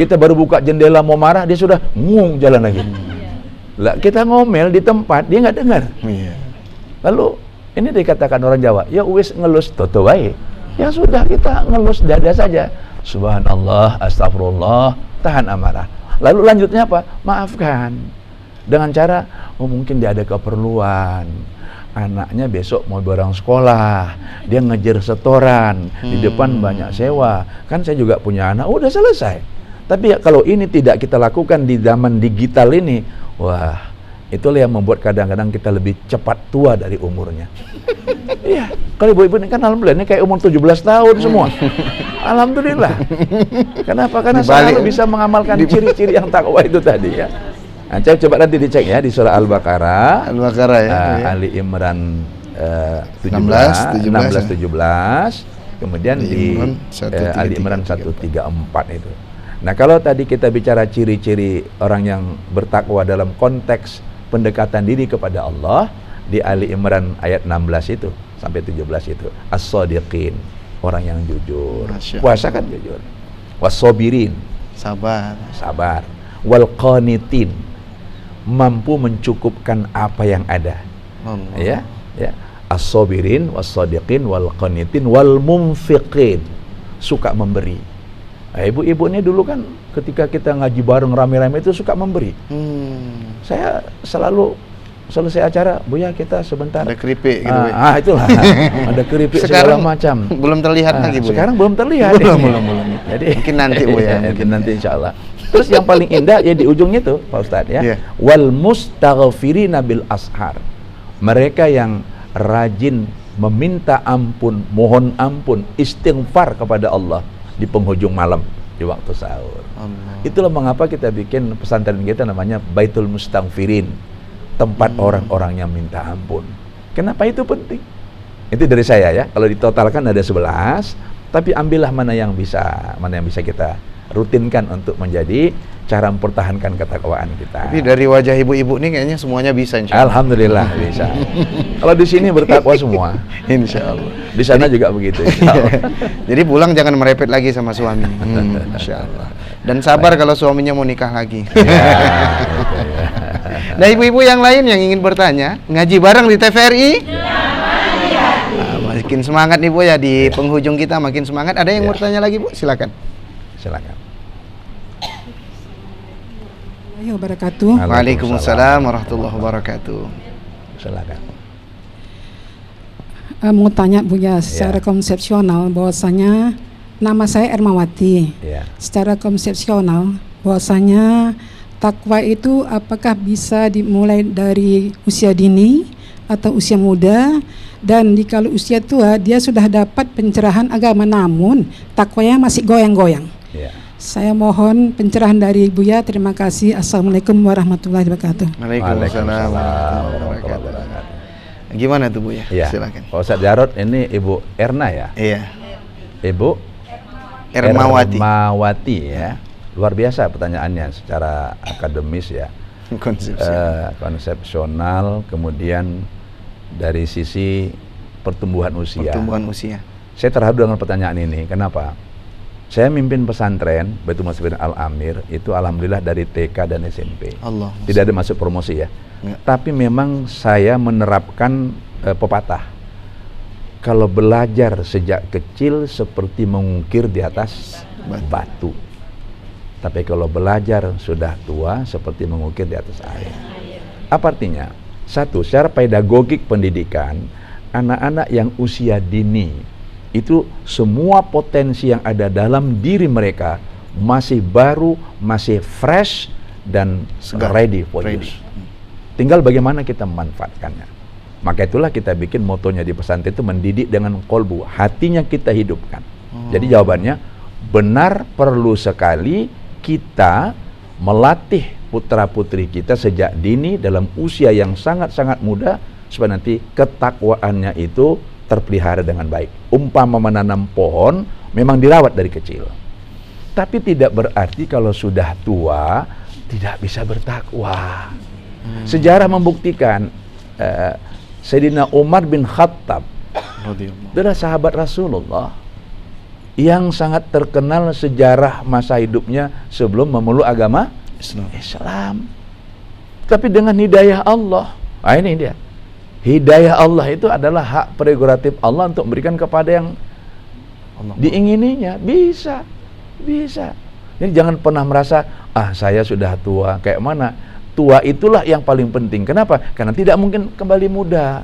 Kita baru buka jendela mau marah, dia sudah ngung jalan lagi. Lah kita ngomel di tempat, dia nggak dengar. Lalu ini dikatakan orang Jawa, ya wis ngelus toto wae. Ya sudah, kita ngelus dada saja. Subhanallah, astagfirullah, tahan amarah. Lalu lanjutnya apa? Maafkan. Dengan cara, mungkin dia ada keperluan. Anaknya besok mau barang sekolah, dia ngejar setoran, di depan banyak sewa. Kan saya juga punya anak, udah selesai. Tapi ya, kalau ini tidak kita lakukan di zaman digital ini, wah, itulah yang membuat kadang-kadang kita lebih cepat tua dari umurnya. Iya, kalau ibu-ibu ini kan alhamdulillah ini kayak umur 17 tahun semua. Alhamdulillah. Kenapa? Karena selalu bisa mengamalkan ciri-ciri yang takwa itu tadi ya. Nah, coba nanti dicek ya di surah Al-Baqarah. Al-Baqarah ya. Ali Imran 16, 17, kemudian di Ali Imran 134 itu. Nah, kalau tadi kita bicara ciri-ciri orang yang bertakwa dalam konteks pendekatan diri kepada Allah, di Ali Imran ayat 16 itu sampai 17 itu, as-shadiqin, orang yang jujur. Puasa kan jujur. Was-sabirin, sabar. Wal qanitin, mampu mencukupkan apa yang ada. Ya. As-sabirin, was-shadiqin, wal qanitin, wal munfiqin, suka memberi. Nah, ibu-ibu ini dulu kan ketika kita ngaji bareng rame-rame itu suka memberi. Saya selalu selesai acara, Buya kita sebentar. Ada keripik gitu. Itulah. Ada keripik sekarang segala macam. Belum terlihat lagi, Bu. Sekarang belum terlihat. Belum. Jadi mungkin nanti, Bu ya. Mungkin nanti insyaallah. Terus yang paling indah ya di ujungnya tuh, Pak Ustadz ya. Wal mustaghfirina bil ashar. Mereka yang rajin meminta ampun, mohon ampun, istighfar kepada Allah di penghujung malam, di waktu sahur. Itulah mengapa kita bikin pesantren kita namanya Baitul Mustaghfirin, tempat orang-orang yang minta ampun. Kenapa itu penting? Itu dari saya ya. Kalau ditotalkan ada 11, tapi ambillah mana yang bisa kita rutinkan untuk menjadi cara mempertahankan ketakwaan kita. Tapi dari wajah ibu-ibu ini kayaknya semuanya bisa, insya Allah. Alhamdulillah bisa. Kalau di sini bertakwa semua, insya Allah. Di sana juga begitu. Insya Allah. Jadi pulang jangan merepet lagi sama suami. Insya Allah. Dan sabar kalau suaminya mau nikah lagi. Nah, ibu-ibu yang lain yang ingin bertanya, ngaji bareng di TVRI? Makin semangat nih Bu ya, di penghujung kita makin semangat. Ada yang mau bertanya lagi, Bu? Silakan. Wabarakatuh. Waalaikumsalam warahmatullahi wabarakatuh. Silakan. Mau tanya Bu ya, secara konsepsional bahwasanya nama saya Ermawati. Secara konsepsional bahwasanya takwa itu apakah bisa dimulai dari usia dini atau usia muda, dan kalau usia tua dia sudah dapat pencerahan agama namun takwanya masih goyang-goyang. Saya mohon pencerahan dari Buya. Terima kasih. Assalamualaikum warahmatullahi wabarakatuh. Waalaikumsalam warahmatullahi wabarakatuh. Gimana tuh Bu ya? Silakan. Pak Ustadz Jarod, ini Ibu Erna ya? Iya. Ibu Ermawati ya. Luar biasa pertanyaannya secara akademis ya. Konsepsional, kemudian dari sisi pertumbuhan usia. Saya terharu dengan pertanyaan ini. Kenapa? Saya mimpin pesantren Baitul Muslimin Al-Amir itu alhamdulillah dari TK dan SMP. Tidak ada masuk promosi ya. Tapi memang saya menerapkan pepatah. Kalau belajar sejak kecil seperti mengukir di atas batu. Tapi kalau belajar sudah tua seperti mengukir di atas air. Apa artinya? Satu, secara pedagogik pendidikan, anak-anak yang usia dini itu semua potensi yang ada dalam diri mereka masih baru, masih fresh dan ready for use. Tinggal bagaimana kita memanfaatkannya. Maka itulah kita bikin motonya di pesantren itu mendidik dengan kolbu, hatinya kita hidupkan. Jadi jawabannya benar, perlu sekali kita melatih putra-putri kita sejak dini dalam usia yang sangat-sangat muda supaya nanti ketakwaannya itu terpelihara dengan baik. Umpama menanam pohon memang dirawat dari kecil. Tapi tidak berarti kalau sudah tua tidak bisa bertakwa. Sejarah membuktikan Sayyidina Umar bin Khattab adalah sahabat Rasulullah. yang sangat terkenal sejarah masa hidupnya sebelum memeluk agama Islam. Tapi dengan hidayah Allah, ini dia. Hidayah Allah itu adalah hak prerogatif Allah untuk memberikan kepada yang diingininya. Bisa. Jadi jangan pernah merasa, saya sudah tua. Kayak mana? Tua itulah yang paling penting. Kenapa? Karena tidak mungkin kembali muda.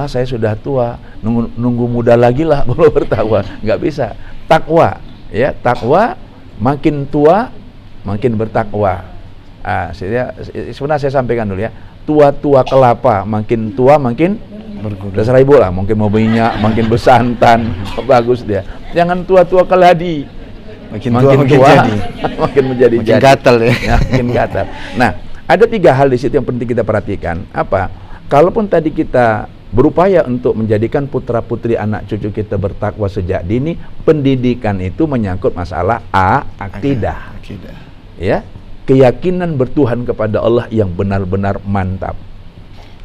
Saya sudah tua, nunggu muda lagi lah baru bertakwa. Nggak bisa. Takwa, ya, takwa, makin tua makin bertakwa. Sebenarnya saya sampaikan dulu ya. Tua-tua kelapa, makin tua makin berguna. Dasar ibu lah, mungkin mau minyak, makin bersantan, bagus dia. Jangan tua-tua keladi. Makin tua makin menjadi gatal ya. Makin gatal. Nah, ada 3 hal di situ yang penting kita perhatikan. Apa? Kalaupun tadi kita berupaya untuk menjadikan putra-putri anak cucu kita bertakwa sejak dini, pendidikan itu menyangkut masalah akidah. Ya, keyakinan bertuhan kepada Allah yang benar-benar mantap.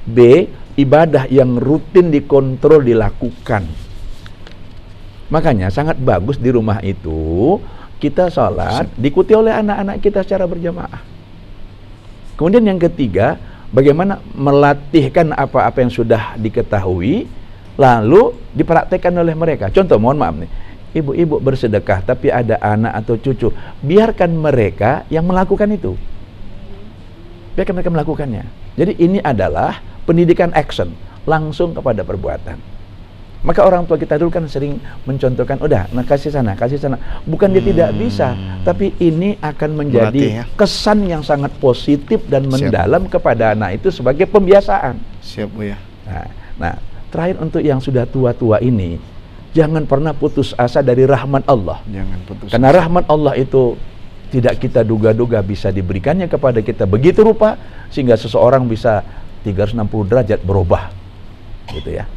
B, ibadah yang rutin dikontrol dilakukan. Makanya sangat bagus di rumah itu kita sholat diikuti oleh anak-anak kita secara berjamaah. Kemudian yang ketiga, bagaimana melatihkan apa-apa yang sudah diketahui lalu dipraktekkan oleh mereka. Contoh, mohon maaf nih, ibu-ibu bersedekah tapi ada anak atau cucu, biarkan mereka yang melakukan itu. Biarkan mereka melakukannya. Jadi ini adalah pendidikan action, langsung kepada perbuatan. Maka orang tua kita dulu kan sering mencontohkan, udah, kasih sana. Bukan dia tidak bisa, tapi ini akan menjadi kesan yang sangat positif dan mendalam kepada anak itu sebagai pembiasaan. Siap, Bu ya. Nah, terakhir untuk yang sudah tua-tua ini, jangan pernah putus asa dari rahmat Allah. Jangan putus Karena rahmat Allah itu tidak kita duga-duga bisa diberikannya kepada kita begitu rupa sehingga seseorang bisa 360 derajat berubah, gitu ya.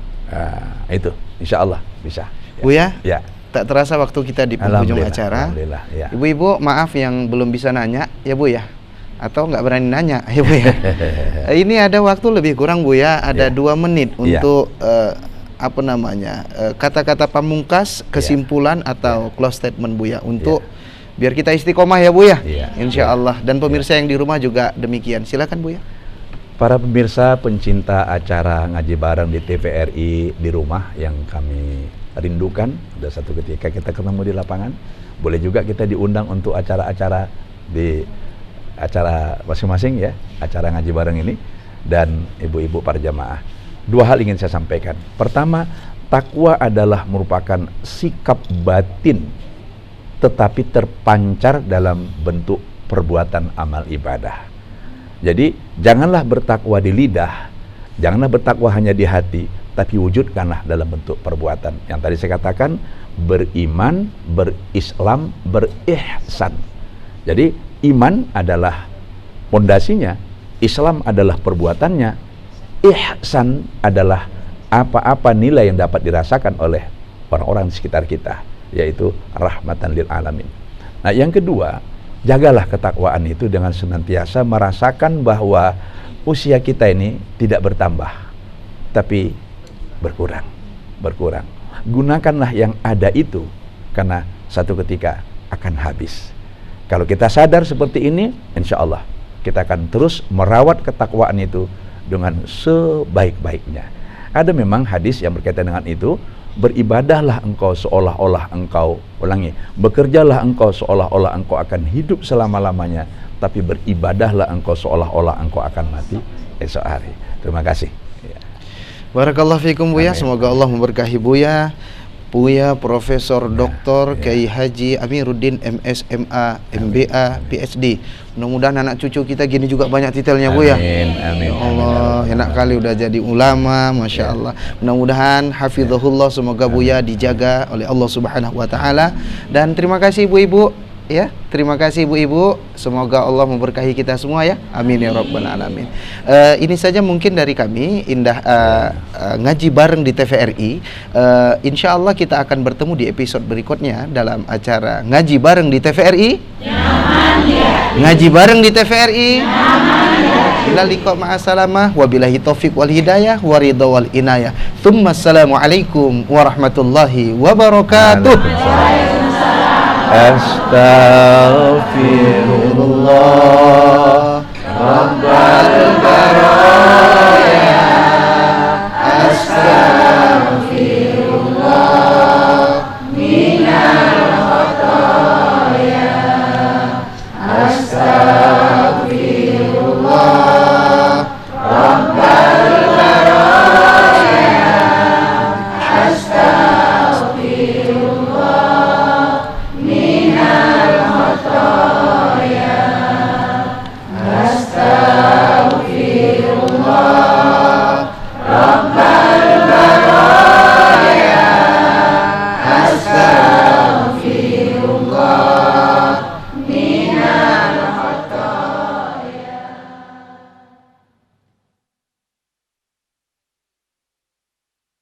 Itu insya Allah bisa. Bu ya? Ya. Tak terasa waktu kita di penghujung acara. Ya. Ibu-ibu maaf yang belum bisa nanya ya Bu ya, atau nggak berani nanya ya Bu ya. Ini ada waktu lebih kurang Bu ya, ada 2 menit untuk kata-kata pamungkas, kesimpulan atau close statement Bu ya, untuk biar kita istiqomah ya Bu ya, insya Allah. Dan pemirsa yang di rumah juga demikian. Silakan Bu ya. Para pemirsa pencinta acara ngaji bareng di TVRI di rumah yang kami rindukan, ada satu ketika kita ketemu di lapangan, boleh juga kita diundang untuk acara-acara di acara masing-masing ya, acara ngaji bareng ini, dan ibu-ibu para jamaah. 2 hal ingin saya sampaikan. Pertama, takwa adalah merupakan sikap batin tetapi terpancar dalam bentuk perbuatan amal ibadah. Jadi janganlah bertakwa di lidah, janganlah bertakwa hanya di hati, tapi wujudkanlah dalam bentuk perbuatan. Yang tadi saya katakan, beriman, berislam, berihsan. Jadi iman adalah pondasinya, Islam adalah perbuatannya, ihsan adalah apa-apa nilai yang dapat dirasakan oleh orang-orang di sekitar kita, yaitu rahmatan lil alamin. Nah, yang kedua, jagalah ketakwaan itu dengan senantiasa merasakan bahwa usia kita ini tidak bertambah, tapi berkurang. Gunakanlah yang ada itu, karena satu ketika akan habis. Kalau kita sadar seperti ini, insya Allah kita akan terus merawat ketakwaan itu dengan sebaik-baiknya. Ada memang hadis yang berkaitan dengan itu. Beribadahlah engkau seolah-olah engkau, ulangi, bekerjalah engkau seolah-olah engkau akan hidup selama-lamanya, tapi beribadahlah engkau seolah-olah engkau akan mati esok hari. Terima kasih. Barakallahu fikum Bu ya, semoga Allah memberkahi Buya Profesor Dr. Kiai Haji Amiruddin MS, MA, MBA, PhD. Mudah-mudahan anak cucu kita gini juga banyak titelnya Bu ya. Amin. Ya Allah, enak kali udah jadi ulama, Masya Allah. Mudah-mudahan hafizahullah, semoga Buya dijaga oleh Allah Subhanahu wa taala. Dan terima kasih ibu-ibu ya. Terima kasih ibu-ibu. Semoga Allah memberkahi kita semua ya. Amin ya rabbal alamin. Ini saja mungkin dari kami ngaji bareng di TVRI. Insya Allah kita akan bertemu di episode berikutnya dalam acara ngaji bareng di TVRI. Ngaji bareng di TVRI. Ila liqa ma'asalamah, wabillahi taufiq wal hidayah, waridha wal inayah. Tsumma assalamualaikum warahmatullahi wabarakatuh. Astaghfirullah